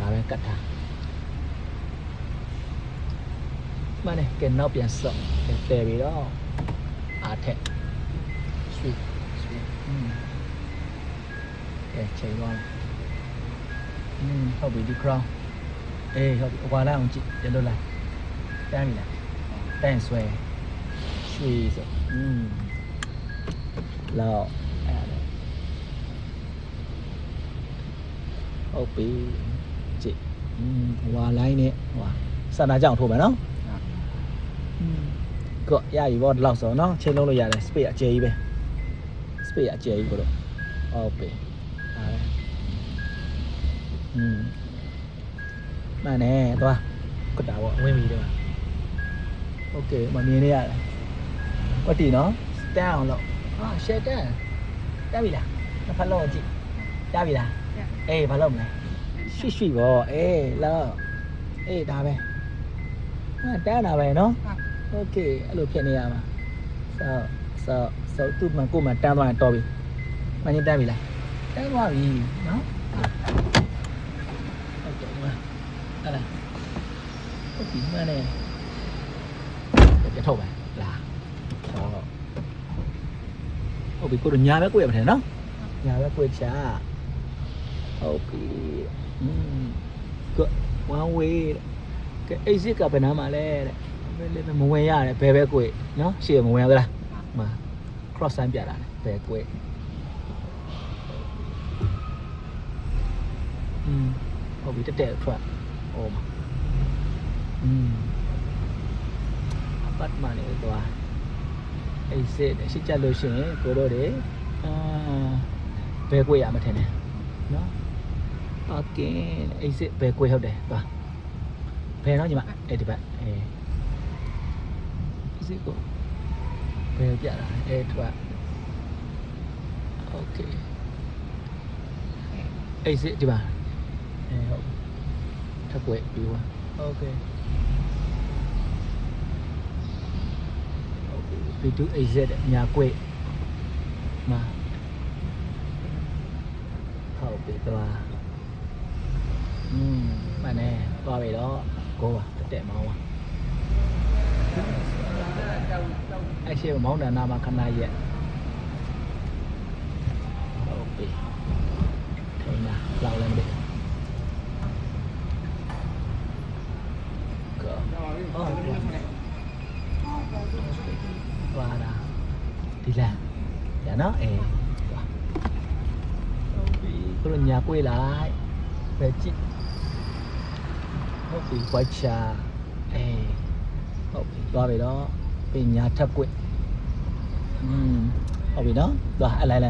ဒါပဲကတ်တာမှန်တယ်ကဲနောက်ပြန်စော့ကဲတဲပြီးတော့အားထက်ဆွေးကဲချိန်သွားဟုတ်ပြီဒီ crown အေးဟုတ်ပြီအကွာလိုက်အောင်ကြည့်ပြန်လို့လိုက်တန်းပြီလားတန်းဆွဲရွှေဆိုလောက်အဲ့ဒါဟုတ်ပြီကြည့်ဝါလိုင်းနဲ့ဟိုစန္ဒာကြောင့်ထိုးမယ်နော်ကောရပြီဗောဒီလောက်ဆိုနော်ချိန်လုံးလို့ရတယ် space အကျယ်ကြီးပဲ space အကျယ်ကြီးကိုတော့ဟုတ်ပြီအဲ့မှန်တယ်သွားကတာဗောဝင်ပြီဒီမှာโอเคမမြင်နေရတယ်ဝတ်တီနော်တန်းအောင်လို့ရှယ်တန်းတက်ပြီလားနှစ်ဖက်လုံးကြည့်တက်ပြီလားအေးဘာလုပ်မလဲရွှေ့ဗောအေးလောက်အေးဒါပဲတန်းတာပဲနော်โอเคအဲ့လိုဖြစ်နေရမှာဆောသူ့မှာကိုယ်မှာတန်းသွားရင်တော်ပြီမင်းတန်းပြီလားတန်းသွားပြီနော်ဟုတ်ကဲ့မှာအဲ့ဒါဟုတ်ပြီမှန်တယ်ပြထုတ်ပါလားဟုတ်ပြီကိုတို့ညာပဲကိုရမှာတယ်နော်ညာပဲကိုချာဟုတ်ပြီone way ကဲအိတ်စစ်ကဘယ်နားမှာလဲတဲ့ဘယ်မဝင်ရတယ်ဘယ်ပဲကိုနော်ရှေ့မဝင်ရသလားမှာ cross sign ပြတာဘယ်ကိုဟုတ်ပြီတက်ထွက်ဟိုမှာပတ်မှန်နေသွားအိတ်စစ်ရှစ်ချက်လို့ရှိရင်ကိုတို့တွေဘယ်ကိုရမှာထင်တယ်နော်โอเคအိတ်စစ်ဘယ်ကိုဟုတ်တယ်သွားဘယ်တော့ညီမအဲ့ဒီဘက်စစ်ကိုဘယ်ပြတာအဲ့ထွက်โอเคအဲ့စစ်ဒီမှာဟုတ်ထပ်ွယ်ပြီးသွားโอเคပြီးတူအဲ့စစ်ညာကွယ်မှာဟုတ်ပြီသွားမှန်တယ်သွားပြီတော့ကိုပါတက်မောင်းပါအဲ့ရှေ့မောင်းတန်နာမှာခဏရက်ဟုတ်ပြီထိုင်လာလောက်လည်းမသိကောသွားတာဒီလားရနော်ဟုတ်ပြီကိုလိုညာပွေးလိုက်ပဲကြည့်ဟုတ်ပြီဝိုက်ချာဟုတ်ပြီသွားပြီတော့ပြင်ညာထပ်ကွဟုတ်ပြီနော်သွားလိုက်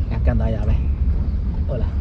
ညကန်သားရပဲဟုတ်လား